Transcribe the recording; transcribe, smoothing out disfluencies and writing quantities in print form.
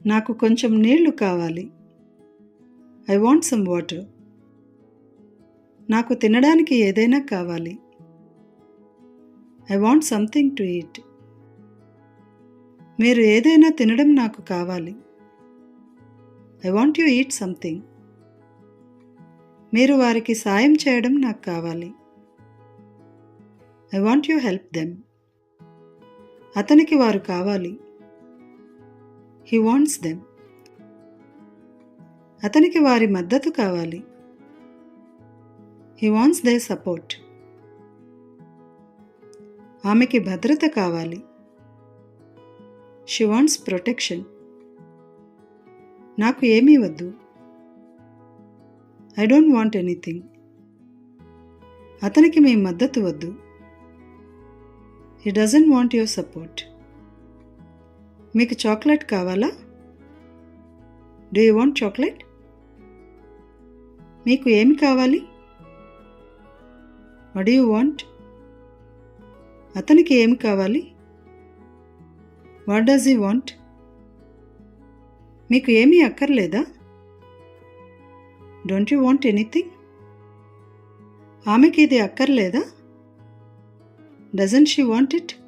నాకు కొంచెం నీళ్లు కావాలి. I want some water. నాకు తినడానికి ఏదైనా కావాలి. I want something to eat. మీరు ఏదైనా తినడం నాకు కావాలి. I want you eat something. మీరు వారికి సాయం చేయడం నాకు కావాలి. I want you help them. అతనికి వారు కావాలి. He wants them. అతనికి వారి మద్దతు కావాలి. He wants their support. ఆమెకి భద్రత కావాలి. She wants protection. నాకు ఏమీ వద్దు. I don't want anything. అతనికి మీ మద్దతు వద్దు. He doesn't want your support. మీకు చాక్లెట్ కావాలా? Do you want chocolate? మీకు ఏమి కావాలి? What do you want? అతనికి ఏమి కావాలి? What does he want? మీకు ఏమీ అక్కర్లేదా? Don't you want anything? ఆమెకి ఇది అక్కర్లేదా? Doesn't she want it?